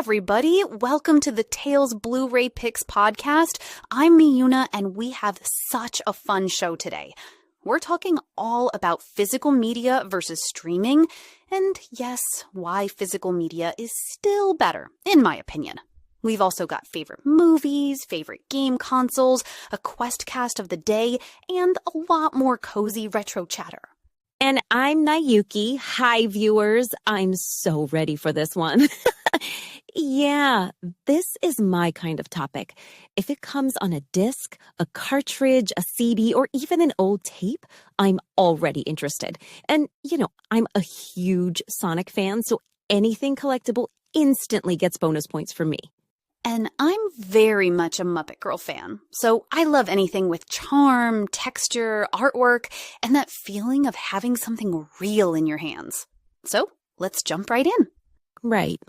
everybody. Welcome to the Tails Blu-ray Picks podcast. I'm Miyuna, and we have such a fun show today. We're talking all about physical media versus streaming, and yes, why physical media is still better, in my opinion. We've also got favorite movies, favorite game consoles, a quest cast of the day, and a lot more cozy retro chatter. And I'm Naiyuki. Hi, viewers. I'm so ready for this one. Yeah, this is my kind of topic. If it comes on a disc, a cartridge, a CD, or even an old tape, I'm already interested. And, I'm a huge Sonic fan, so anything collectible instantly gets bonus points for me. And I'm very much a Muppet Girl fan, so I love anything with charm, texture, artwork, and that feeling of having something real in your hands. So let's jump right in. Right.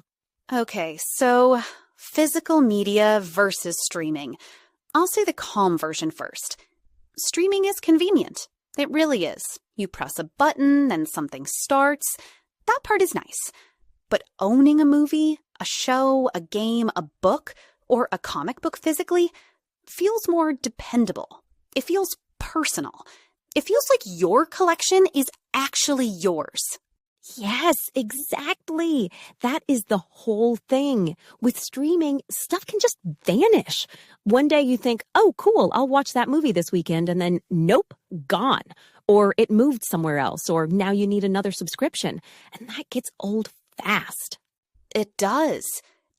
Okay, so physical media versus streaming. I'll say the calm version first. Streaming is convenient. It really is. You press a button and something starts. That part is nice. But owning a movie, a show, a game, a book, or a comic book physically feels more dependable. It feels personal. It feels like your collection is actually yours. Yes, exactly. That is the whole thing. With streaming, stuff can just vanish. One day you think, oh, cool, I'll watch that movie this weekend, and then nope, gone. Or it moved somewhere else, or now you need another subscription. And that gets old fast. It does.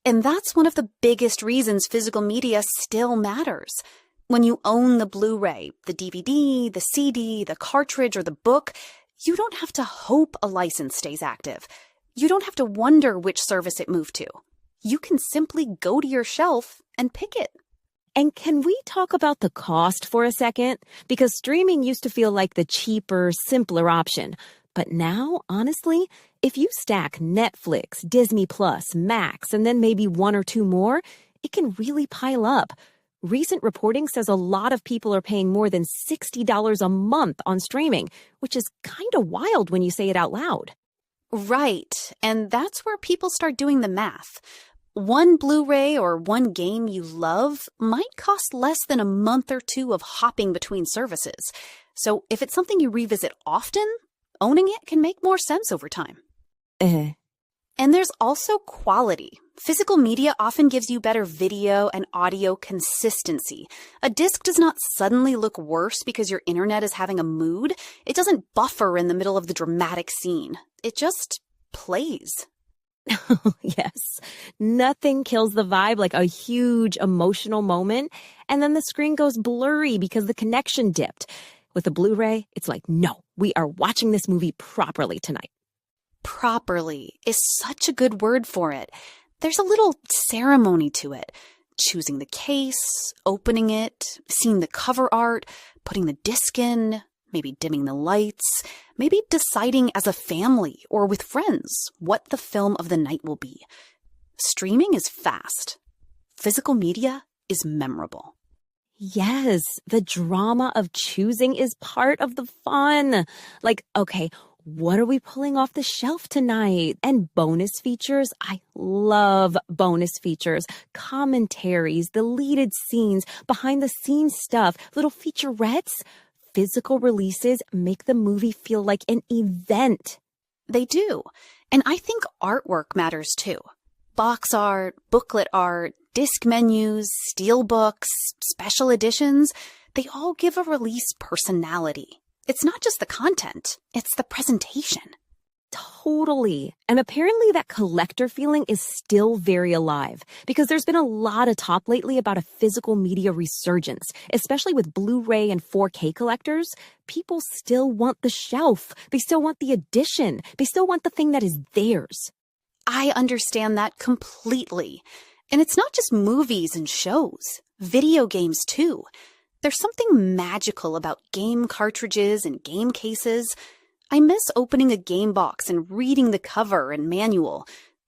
And that's one of the biggest reasons physical media still matters. When you own the Blu-ray, the DVD, the CD, the cartridge, or the book, you don't have to hope a license stays active. You don't have to wonder which service it moved to. You can simply go to your shelf and pick it. And can we talk about the cost for a second? Because streaming used to feel like the cheaper, simpler option. But now, honestly, if you stack Netflix, Disney Plus, Max, and then maybe one or two more, it can really pile up. Recent reporting says a lot of people are paying more than $60 a month on streaming, which is kind of wild when you say it out loud. Right, and that's where people start doing the math. One Blu-ray or one game you love might cost less than a month or two of hopping between services. So if it's something you revisit often, owning it can make more sense over time. And there's also quality. Physical media often gives you better video and audio consistency. A disc does not suddenly look worse because your internet is having a mood. It doesn't buffer in the middle of the dramatic scene. It just plays. Yes, nothing kills the vibe like a huge emotional moment, and then the screen goes blurry because the connection dipped. With a Blu-ray, it's like, no, we are watching this movie properly tonight. Properly is such a good word for it. There's a little ceremony to it. Choosing the case, opening it, seeing the cover art, putting the disc in, maybe dimming the lights, maybe deciding as a family or with friends what the film of the night will be. Streaming is fast. Physical media is memorable. Yes, the drama of choosing is part of the fun. Like, okay, what are we pulling off the shelf tonight? And bonus features. I love bonus features, commentaries, deleted scenes, behind the scenes stuff, little featurettes. Physical releases make the movie feel like an event. They do. And I think artwork matters too. Box art, booklet art, disc menus, steelbooks, special editions, they all give a release personality. It's not just the content, it's the presentation. Totally. And apparently that collector feeling is still very alive because there's been a lot of talk lately about a physical media resurgence, especially with Blu-ray and 4K collectors. People still want the shelf. They still want the edition. They still want the thing that is theirs. I understand that completely. And it's not just movies and shows, video games too. There's something magical about game cartridges and game cases. I miss opening a game box and reading the cover and manual.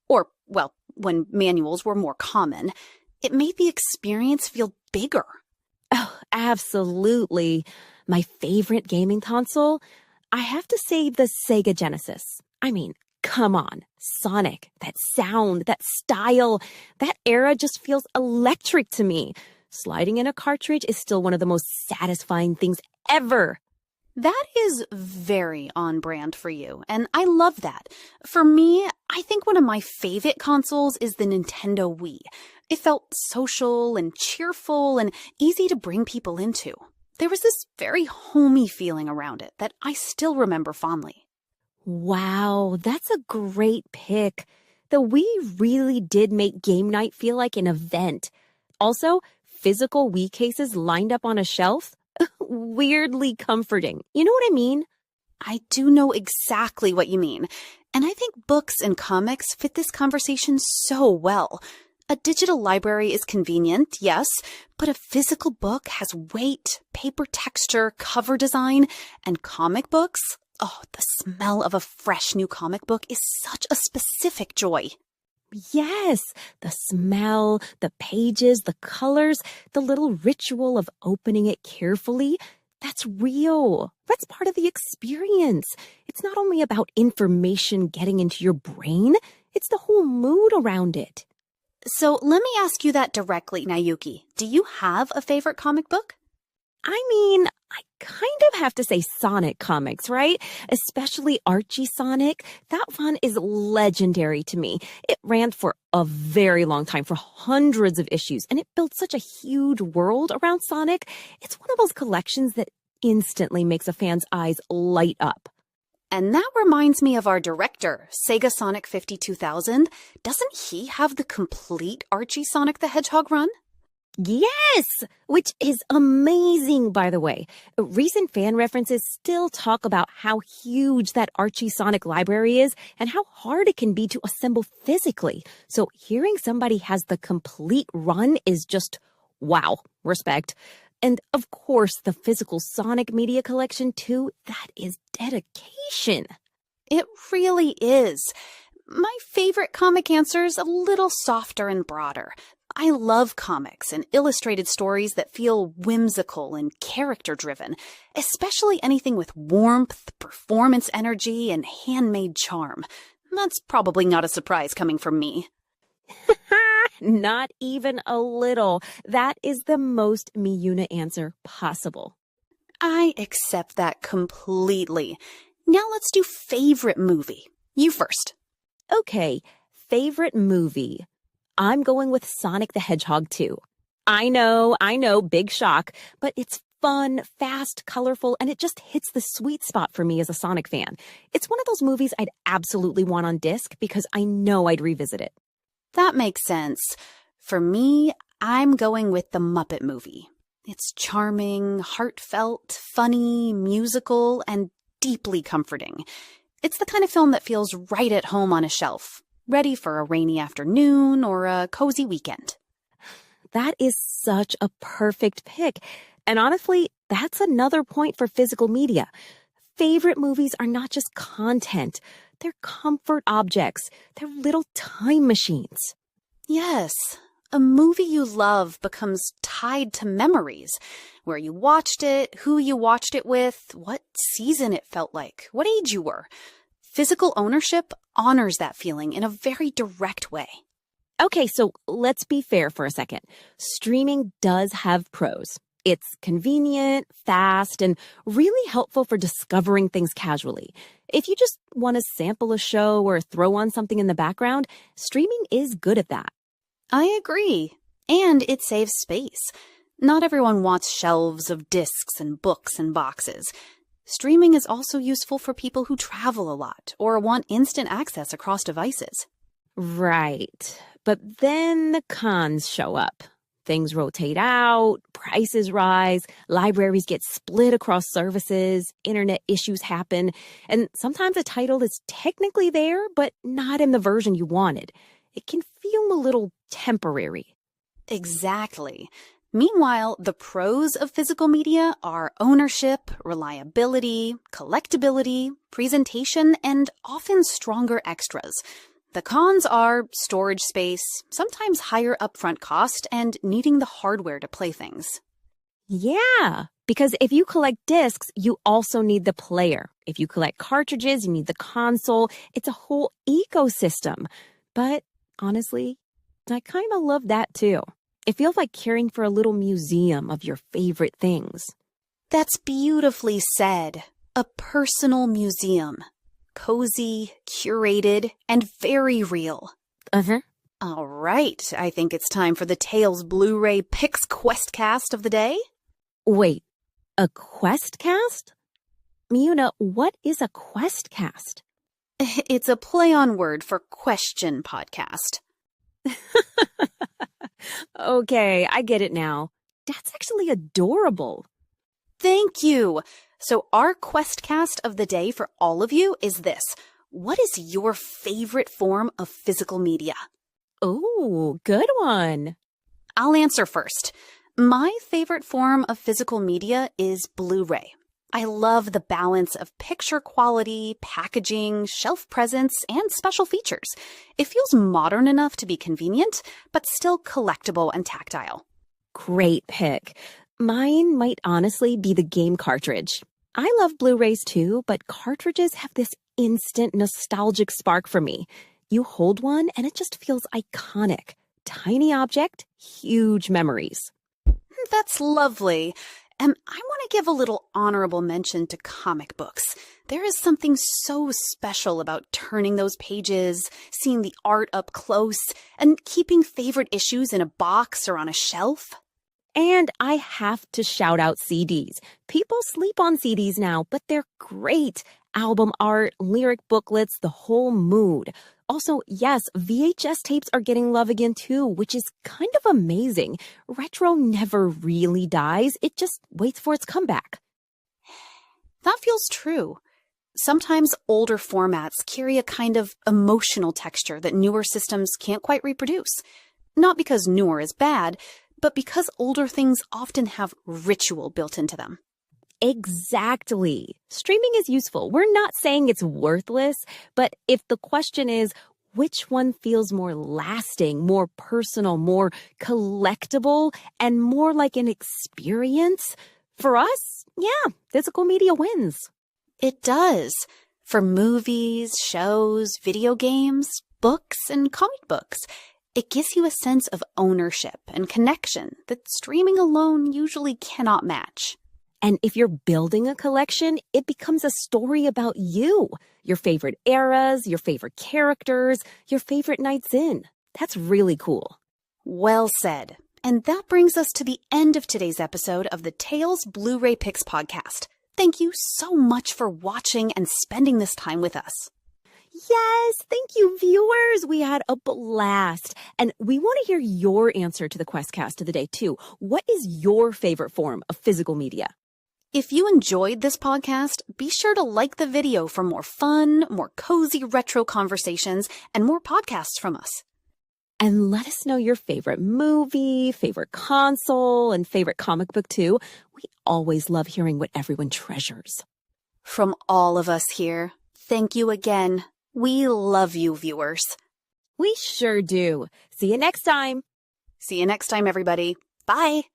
Or, well, when manuals were more common. It made the experience feel bigger. Oh, absolutely. My favorite gaming console? I have to say the Sega Genesis. I mean, come on, Sonic, that sound, that style, that era just feels electric to me. Sliding in a cartridge is still one of the most satisfying things ever. That is very on brand for you, and I love that. For me, I think one of my favorite consoles is the Nintendo Wii. It felt social and cheerful and easy to bring people into. There was this very homey feeling around it that I still remember fondly. Wow, that's a great pick. The Wii really did make game night feel like an event. Also, physical Wii cases lined up on a shelf? Weirdly comforting. You know what I mean? I do know exactly what you mean, and I think books and comics fit this conversation so well. A digital library is convenient, yes, but a physical book has weight, paper texture, cover design, and comic books? Oh, the smell of a fresh new comic book is such a specific joy. Yes, the smell, the pages, the colors, the little ritual of opening it carefully. That's real. That's part of the experience. It's not only about information getting into your brain, it's the whole mood around it. So let me ask you that directly, Naiyuki. Do you have a favorite comic book? I mean, I kind of have to say Sonic comics, right? Especially Archie Sonic. That one is legendary to me. It ran for a very long time, for hundreds of issues, and it built such a huge world around Sonic. It's one of those collections that instantly makes a fan's eyes light up. And that reminds me of our director, Sega Sonic 52000. Doesn't he have the complete Archie Sonic the Hedgehog run? Yes, which is amazing, by the way. Recent fan references still talk about how huge that Archie Sonic library is and how hard it can be to assemble physically. So hearing somebody has the complete run is just, wow, respect. And of course, the physical Sonic media collection too, that is dedication. It really is. My favorite comic answer is a little softer and broader. I love comics and illustrated stories that feel whimsical and character-driven, especially anything with warmth, performance energy, and handmade charm. That's probably not a surprise coming from me. Not even a little. That is the most Miyuna answer possible. I accept that completely. Now let's do favorite movie. You first. Okay, favorite movie. I'm going with Sonic the Hedgehog 2. I know, big shock, but it's fun, fast, colorful, and it just hits the sweet spot for me as a Sonic fan. It's one of those movies I'd absolutely want on disc because I know I'd revisit it. That makes sense. For me, I'm going with the Muppet movie. It's charming, heartfelt, funny, musical, and deeply comforting. It's the kind of film that feels right at home on a shelf, ready for a rainy afternoon or a cozy weekend. That is such a perfect pick. And honestly, that's another point for physical media. Favorite movies are not just content. They're comfort objects. They're little time machines. Yes, a movie you love becomes tied to memories. Where you watched it, who you watched it with, what season it felt like, what age you were. Physical ownership honors that feeling in a very direct way. Okay, so let's be fair for a second. Streaming does have pros. It's convenient, fast, and really helpful for discovering things casually. If you just want to sample a show or throw on something in the background, streaming is good at that. I agree. And it saves space. Not everyone wants shelves of discs and books and boxes. Streaming is also useful for people who travel a lot or want instant access across devices. Right. But then the cons show up. Things rotate out, prices rise, libraries get split across services, internet issues happen, and sometimes a title is technically there, but not in the version you wanted. It can feel a little temporary. Exactly. Meanwhile, the pros of physical media are ownership, reliability, collectability, presentation, and often stronger extras. The cons are storage space, sometimes higher upfront cost, and needing the hardware to play things. Yeah, because if you collect discs, you also need the player. If you collect cartridges, you need the console. It's a whole ecosystem. But honestly, I kind of love that too. It feels like caring for a little museum of your favorite things. That's beautifully said. A personal museum. Cozy, curated, and very real. Uh-huh. All right, I think it's time for the Tails Blu-ray Picks Questcast of the day. Wait, a questcast? Miyuna, what is a questcast? It's a play on word for question podcast. Okay, I get it now. That's actually adorable. Thank you. So our questcast of the day for all of you is this. What is your favorite form of physical media? Ooh, good one. I'll answer first. My favorite form of physical media is Blu-ray. I love the balance of picture quality, packaging, shelf presence, and special features. It feels modern enough to be convenient, but still collectible and tactile. Great pick. Mine might honestly be the game cartridge. I love Blu-rays too, but cartridges have this instant nostalgic spark for me. You hold one and it just feels iconic. Tiny object, huge memories. That's lovely. I want to give a little honorable mention to comic books. There is something so special about turning those pages, seeing the art up close, and keeping favorite issues in a box or on a shelf. And I have to shout out CDs. People sleep on CDs now, but they're great. Album art, lyric booklets, the whole mood. Also, yes, VHS tapes are getting love again too, which is kind of amazing. Retro never really dies. It just waits for its comeback. That feels true. Sometimes older formats carry a kind of emotional texture that newer systems can't quite reproduce. Not because newer is bad, but because older things often have ritual built into them. Exactly. Streaming is useful. We're not saying it's worthless, but if the question is, which one feels more lasting, more personal, more collectible, and more like an experience? For us, yeah, physical media wins. It does. For movies, shows, video games, books, and comic books. It gives you a sense of ownership and connection that streaming alone usually cannot match. And if you're building a collection, it becomes a story about you, your favorite eras, your favorite characters, your favorite nights in. That's really cool. Well said. And that brings us to the end of today's episode of the Tails Blu-ray Picks podcast. Thank you so much for watching and spending this time with us. Yes, thank you, viewers. We had a blast. And we want to hear your answer to the Questcast of the day, too. What is your favorite form of physical media? If you enjoyed this podcast, be sure to like the video for more fun, more cozy retro conversations, and more podcasts from us. And let us know your favorite movie, favorite console, and favorite comic book, too. We always love hearing what everyone treasures. From all of us here, thank you again. We love you, viewers. We sure do. See you next time. See you next time, everybody. Bye.